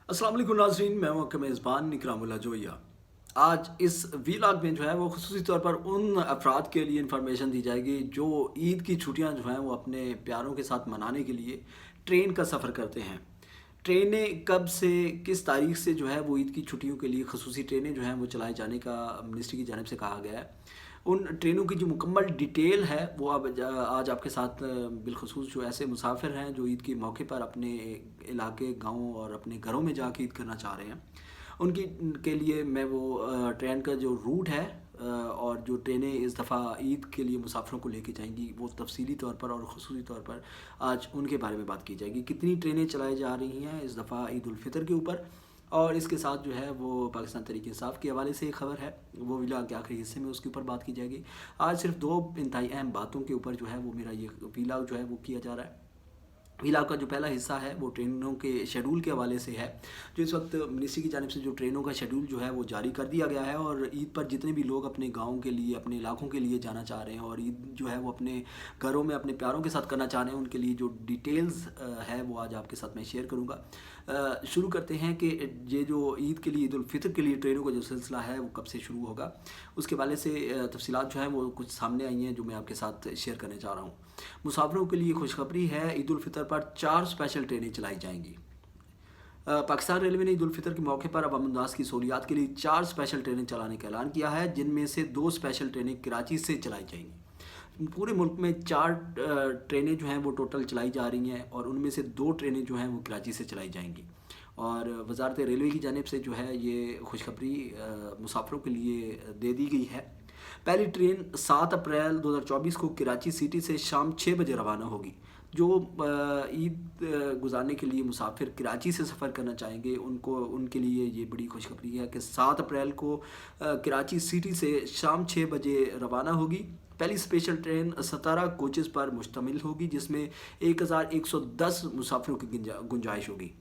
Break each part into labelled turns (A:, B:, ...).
A: अस्सलाम वालेकुम नाज़रीन, मैं हूं आपका मेज़बान इकरामुल्लाह जोया। आज इस वीलॉग में जो है वो ख़ुसूसी तौर पर उन अफराद के लिए इन्फॉर्मेशन दी जाएगी जो ईद की छुट्टियां जो हैं वो अपने प्यारों के साथ मनाने के लिए ट्रेन का सफ़र करते हैं। ट्रेनें कब से किस तारीख से जो है वो ईद की छुट्टियों के लिए ख़ुसूसी ट्रेनें जो हैं वो चलाए जाने का मिनिस्ट्री की जानिब से कहा गया है। उन ट्रेनों की जो मुकम्मल डिटेल है वो अब आज आपके साथ बिलखसूस जो ऐसे मुसाफिर हैं जो ईद के मौके पर अपने इलाके गाँव और अपने घरों में जाके ईद करना चाह रहे हैं, उनकी के लिए मैं वो ट्रेन का जो रूट है और जो ट्रेनें इस दफ़ा ईद के लिए मुसाफिरों को लेके जाएंगी वो तफसीली तौर पर और ख़ुसूसी तौर पर आज उनके बारे में बात की जाएगी। कितनी ट्रेनें चलाई जा रही हैं इस दफ़ा ईद उल फितर के ऊपर, और इसके साथ जो है वो पाकिस्तान तहरीक इंसाफ के हवाले से एक ख़बर है, वो व्लॉग के आखिरी हिस्से में उसके ऊपर बात की जाएगी। आज सिर्फ दो इंतहाई अहम बातों के ऊपर जो है वो मेरा ये व्लॉग जो है वो किया जा रहा है। व्लॉग का जो पहला हिस्सा है वो ट्रेनों के शेड्यूल के हवाले से है, जो इस वक्त मिनिस्ट्री की जानिब से जो ट्रेनों का शेड्यूल जो है वो जारी कर दिया गया है, और ईद पर जितने भी लोग अपने गाँव के लिए अपने इलाकों के लिए जाना चाह रहे हैं और ईद जो है वो अपने घरों में अपने प्यारों के साथ करना चाह रहे हैं, उनके लिए जो डिटेल्स है वो आज आपके साथ मैं शेयर करूँगा। शुरू करते हैं कि ये जो ईद के लिए ईद उल फितर के लिए ट्रेनों का जो सिलसिला है वो कब से शुरू होगा, उसके हवाले से तफसीलात जो हैं वो कुछ सामने आई हैं जो मैं आपके साथ शेयर करने जा रहा हूँ। मुसाफिरों के लिए खुशखबरी है, ईद उल फितर पर 4 स्पेशल ट्रेनें चलाई जाएंगी। पाकिस्तान रेलवे ने ईद उल फितर के मौके पर अवाम-उन-नास की सहूलियात के लिए 4 स्पेशल ट्रेनें चलाने का ऐलान किया है, जिनमें से 2 स्पेशल ट्रेनें कराची से चलाई जाएंगी। पूरे मुल्क में 4 ट्रेनें जो हैं वो टोटल चलाई जा रही हैं, और उनमें से 2 ट्रेनें जो हैं वो कराची से चलाई जाएंगी। और वजारत रेलवे की जानिब से जो है ये खुशखबरी मुसाफिरों के लिए दे दी गई है। पहली ट्रेन 7 अप्रैल 2024 को कराची सिटी से शाम 6 बजे रवाना होगी। जो ईद गुजारने के लिए मुसाफिर कराची से सफ़र करना चाहेंगे उनके लिए ये बड़ी खुशखबरी है कि 7 अप्रैल को कराची सिटी से शाम 6 बजे रवाना होगी। पहली स्पेशल ट्रेन 17 कोचेज़ पर मुश्तमिल होगी, जिसमें 1110 मुसाफिरों की गुंजाइश होगी।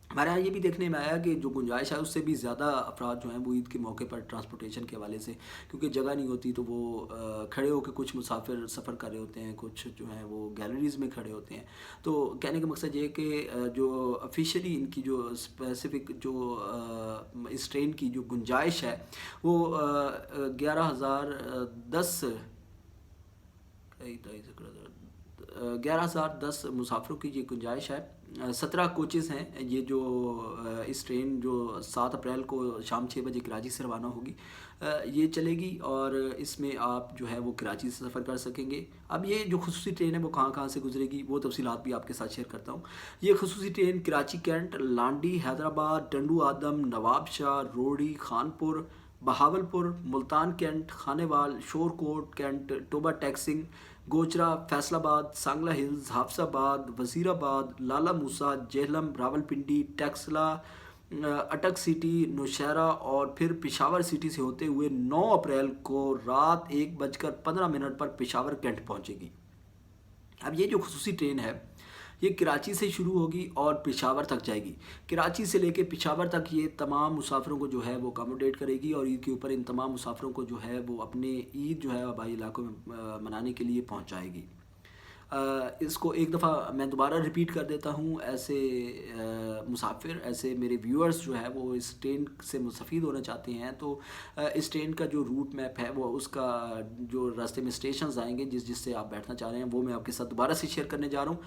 A: हमारे यहाँ ये भी देखने में आया कि जो गुंजाइश है उससे भी ज़्यादा अफराद जो हैं वो ईद के मौके पर ट्रांसपोर्टेशन के हवाले से, क्योंकि जगह नहीं होती तो वो खड़े होकर कुछ मुसाफिर सफ़र कर रहे होते हैं, कुछ जो हैं वो गैलरीज़ में खड़े होते हैं। तो कहने का मकसद ये कि जो ऑफिशियली इनकी जो स्पेसिफ़िक जो इस ट्रेन की जो गुंजाइश है वो 11,010 मुसाफिरों की ये गुंजाइश है। 17 कोचेज़ हैं ये जो इस ट्रेन जो 7 अप्रैल को शाम 6 बजे कराची से रवाना होगी ये चलेगी, और इसमें आप जो है वो कराची से सफ़र कर सकेंगे। अब ये जो खुसूसी ट्रेन है वो कहाँ कहाँ से गुजरेगी वो तफसीलात भी आपके साथ शेयर करता हूँ। ये खुसूसी ट्रेन कराची कैंट, लांडी, हैदराबाद, टंडू आदम, नवाब शाह, रोड़ी, Khanpur, Bahawalpur, Multan cantt, Khanewal, Shorkot cantt, Toba taxing, गोचरा, Faisalabad, Sangla hills, Hafizabad, Wazirabad, लाला मूसा, जेहलम, रावलपिंडी, टैक्सला, अटक सिटी, नौशहरा और फिर पेशावर सिटी से होते हुए 9 अप्रैल को रात 1:15 पर पेशावर कैंट पहुंचेगी। अब ये जो खुसूसी ट्रेन है ये कराची से शुरू होगी और पेशावर तक जाएगी। कराची से लेके पेशावर तक ये तमाम मुसाफिरों को जो है वो अकोमोडेट करेगी, और ईद के ऊपर इन तमाम मुसाफिरों को जो है वो अपने ईद जो है आबाई इलाकों में मनाने के लिए पहुंचाएगी। इसको एक दफ़ा मैं दोबारा रिपीट कर देता हूँ, ऐसे मुसाफिर ऐसे मेरे व्यूअर्स जो है वो इस ट्रेन से मुस्तफ़ीद होना चाहते हैं तो इस ट्रेन का जो रूट मैप है वो उसका जो रास्ते में स्टेशंस आएंगे जिससे आप बैठना चाह रहे हैं वो मैं आपके साथ दोबारा से शेयर करने जा रहा हूँ।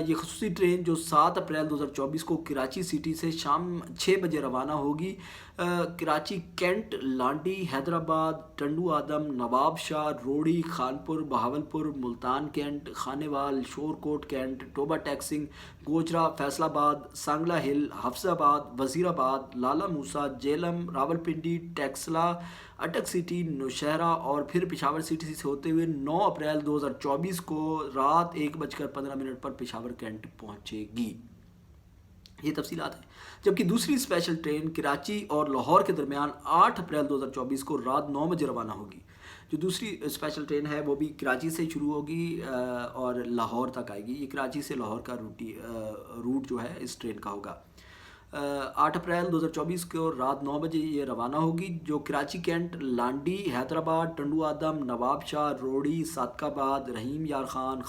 A: ये खुसूसी ट्रेन जो 7 अप्रैल 2024 को कराची सिटी से शाम 6 बजे रवाना होगी। कराची कैंट, लांडी, हैदराबाद, टंडू आदम, नवाब शाह, रोड़ी, Khanpur, Bahawalpur, Multan cantt, Khanewal, Shorkot cantt, Toba taxing, गोचरा, Faisalabad, Sangla हिल, हाफसाबाद, वज़ीराबाद, लाला मूसा, जेलम, रावलपिंडी, टैक्सला, अटक सिटी, नौशहरा और फिर पेशावर सिटी से होते हुए 9 अप्रैल 2024 को रात 1:15 पर पेशावर कैंट पहुँचेगी। ये तफसीलात है। जबकि दूसरी स्पेशल ट्रेन कराची और लाहौर के दरमियान 8 अप्रैल 2024 को रात 9 बजे रवाना होगी। जो दूसरी स्पेशल ट्रेन है वो भी कराची से शुरू होगी और लाहौर तक आएगी। ये कराची से लाहौर का रूट जो है इस ट्रेन का होगा। 8 अप्रैल 2024 को रात 9 बजे ये रवाना होगी, जो कराची कैंट, लांडी, हैदराबाद, टंडू आदम, नवाब शाह, रोड़ी, सादकाबाद, रहीम यार खान,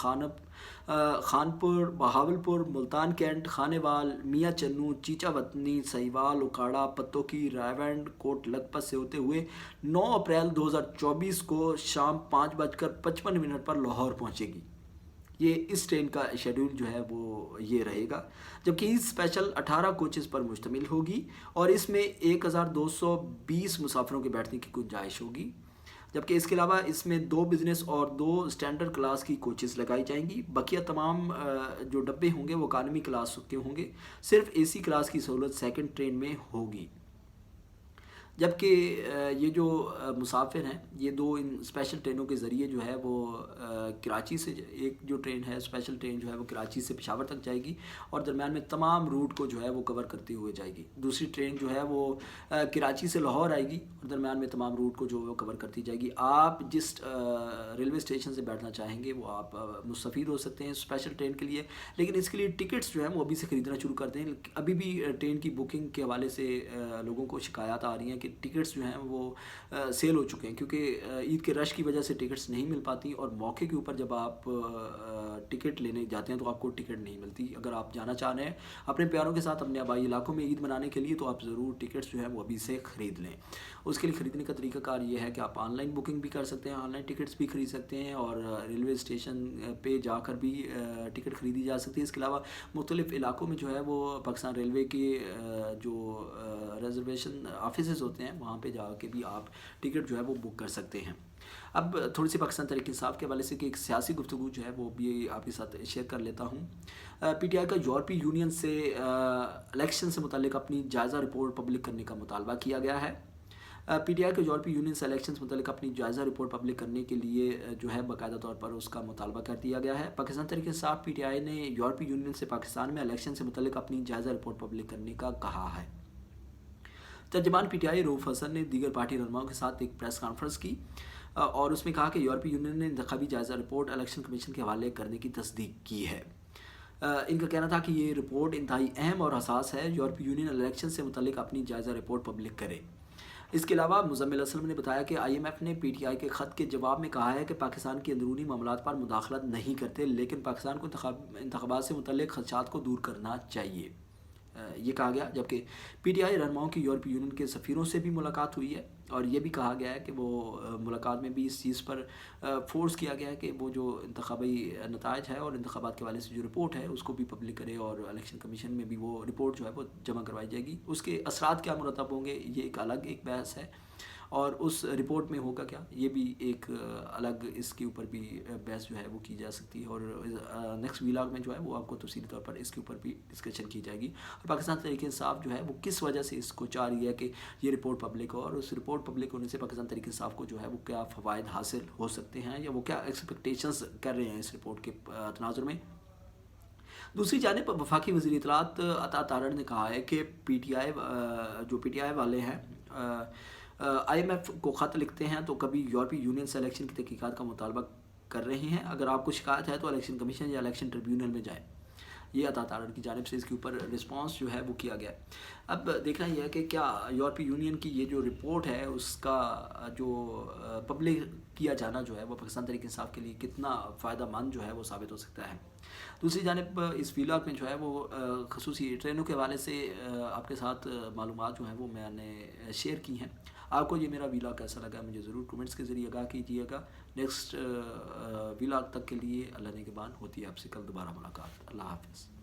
A: खानपुर, बहावलपुर, मुल्तान कैंट, खानेवाल, मियाँ चन्नू, चीचा वतनी, सहीवाल, उकाड़ा, पत्तोकी, रायवंड, कोट लखपत से होते हुए 9 अप्रैल 2024 को शाम 5:55 पर लाहौर पहुँचेगी। ये इस ट्रेन का शेड्यूल जो है वो ये रहेगा, जबकि इस स्पेशल 18 कोचेज़ पर मुश्तमिल होगी और इसमें 1220 मुसाफिरों के बैठने की गुंजाइश होगी। जबकि इसके अलावा इसमें 2 बिज़नेस और 2 स्टैंडर्ड क्लास की कोचेज़ लगाई जाएंगी। बकिया तमाम जो डब्बे होंगे वो इकानमी क्लास के होंगे। सिर्फ एसी क्लास की सहूलत सेकंड ट्रेन में होगी। जबकि ये जो मुसाफिर हैं, ये 2 इन स्पेशल ट्रेनों के ज़रिए जो है वो कराची से, एक जो ट्रेन है स्पेशल ट्रेन जो है वो कराची से पेशावर तक जाएगी और दरमियान में तमाम रूट को जो है वो कवर करते हुए जाएगी। दूसरी ट्रेन जो है वो कराची से लाहौर आएगी और दरमियान में तमाम रूट को जो है वो कवर करती जाएगी। आप जिस रेलवे स्टेशन से बैठना चाहेंगे वो आप मुस्तफ़ीद हो सकते हैं स्पेशल ट्रेन के लिए, लेकिन इसके लिए टिकट्स जो हैं वो अभी से ख़रीदना शुरू कर दें। अभी भी ट्रेन की बुकिंग के हवाले से लोगों को शिकायत आ रही हैं कि टिकट्स जो हैं वो सेल हो चुके हैं, क्योंकि ईद के रश की वजह से टिकट्स नहीं मिल पाती और मौके के ऊपर जब आप टिकट लेने जाते हैं तो आपको टिकट नहीं मिलती। अगर आप जाना चाह रहे हैं अपने प्यारों के साथ अपने आबाई इलाकों में ईद मनाने के लिए तो आप ज़रूर टिकट्स जो है वो अभी से ख़रीद लें। उसके लिए ख़रीदने का तरीक़ाकार ये है कि आप ऑनलाइन बुकिंग भी कर सकते हैं, ऑनलाइन टिकट्स भी ख़रीद सकते हैं और रेलवे स्टेशन पे जाकर भी टिकट ख़रीदी जा सकती है। इसके अलावा मुख्तलिफ़ इलाकों में जो है वो पाकिस्तान रेलवे के जो रिजर्वेशन ऑफिसेज़ होते हैं वहाँ पे जाके भी आप टिकट जो है वो बुक कर सकते हैं। अब थोड़ी सी पाकिस्तान तहरीक इंसाफ के हवाले से कि एक सियासी गुफ्तगू जो है वो भी आपके साथ शेयर कर लेता हूँ। पीटीआई का यूरोपीय यूनियन से इलेक्शन से मुताल्लिक अपनी जायज़ा रिपोर्ट पब्लिक करने का मुतालबा किया गया है। पीटीआई के यूरोपीय यूनियन से इलेक्शन से मुताल्लिक अपनी जायज़ा रिपोर्ट पब्लिक करने के लिए जो है बाकायदा तौर पर उसका मुतालबा कर दिया गया है। पाकिस्तान तहरीक इंसाफ पीटीआई ने यूरोपीय यूनियन से पाकिस्तान में इलेक्शन से मुताल्लिक अपनी जायज़ा रिपोर्ट पब्लिक करने का कहा है। तर्जमान पीटीआई रऊफ़ हसन ने दीगर पार्टी रहनुमाओं के साथ एक प्रेस कॉन्फ्रेंस की और उसमें कहा कि यूरोपीय यूनियन ने इंतखाबी जायज़ा रिपोर्ट इलेक्शन कमीशन के हवाले करने की तस्दीक की है। इनका कहना था कि ये रिपोर्ट इंतहाई अहम और हसास है, यूरोपीय यूनियन इलेक्शन से मुताल्लिक अपनी जायज़ा रिपोर्ट पब्लिक करे। इसके अलावा मुज़म्मिल असलम ने बताया कि IMF ने पीटीआई के ख़त के जवाब में कहा है कि पाकिस्तान के अंदरूनी मामलात पर मुदाखलत नहीं करते, लेकिन पाकिस्तान को इंतखाबात से मुतल्लिक़ ख़दशात को दूर करना चाहिए, ये कहा गया। जबकि पीटीआई रहनुमाओं की यूरोपीय यूनियन के सफ़ीरों से भी मुलाकात हुई है और ये भी कहा गया है कि वो मुलाकात में भी इस चीज़ पर फोर्स किया गया है कि वो जो इंतखाबी नताइज है और इंतखाबात के हवाले से जो रिपोर्ट है उसको भी पब्लिक करे और इलेक्शन कमीशन में भी वो रिपोर्ट जो है वो जमा करवाई जाएगी। उसके असरात क्या मुरतब होंगे ये एक अलग एक बहस है और उस रिपोर्ट में होगा क्या ये भी एक अलग, इसके ऊपर भी बहस जो है वो की जा सकती है और नेक्स्ट व्लॉग में जो है वो आपको तफसीली तौर पर इसके ऊपर भी डिस्कशन की जाएगी और पाकिस्तान तहरीक इंसाफ जो है वो किस वजह से इसको चाह रही है कि ये रिपोर्ट पब्लिक हो और उस रिपोर्ट पब्लिक होने से पाकिस्तान तहरीक इंसाफ को जो है वो क्या फ़वाइद हासिल हो सकते हैं या वो क्या एक्सपेक्टेशंस कर रहे हैं इस रिपोर्ट के तनाजुर में। दूसरी जानिब वफाकी वज़ीर इत्तलात अता तारड़ ने कहा है कि पीटीआई वाले हैं IMF को ख़त लिखते हैं तो कभी यूरोपीय यूनियन से इलेक्शन की तहकीकात का मुतालबा कर रहे हैं, अगर आपको शिकायत है तो इलेक्शन कमीशन या इलेक्शन ट्रिब्यूनल में जाएं। ये अता तारड़ की जानिब से इसके ऊपर रिस्पांस जो है वो किया गया। अब देखना यह है कि क्या यूरोपीय यूनियन की ये जो रिपोर्ट है उसका जो पब्लिक किया जाना जो है वो पाकिस्तान तहरीक इंसाफ के लिए कितना फ़ायदा मंद जो है वो साबित हो सकता है। दूसरी जानिब इस व्लॉग में जो है वो ख़ुसूसी ट्रेनों के हवाले से आपके साथ मालूमात जो हैं वो मैंने शेयर की हैं। आपको ये मेरा व्लॉग कैसा लगा मुझे ज़रूर कमेंट्स के ज़रिए आगाह कीजिएगा। नेक्स्ट व्लॉग तक के लिए अल्लाह ने के बाद होती है आपसे कल दोबारा मुलाकात। अल्लाह हाफ़िज़।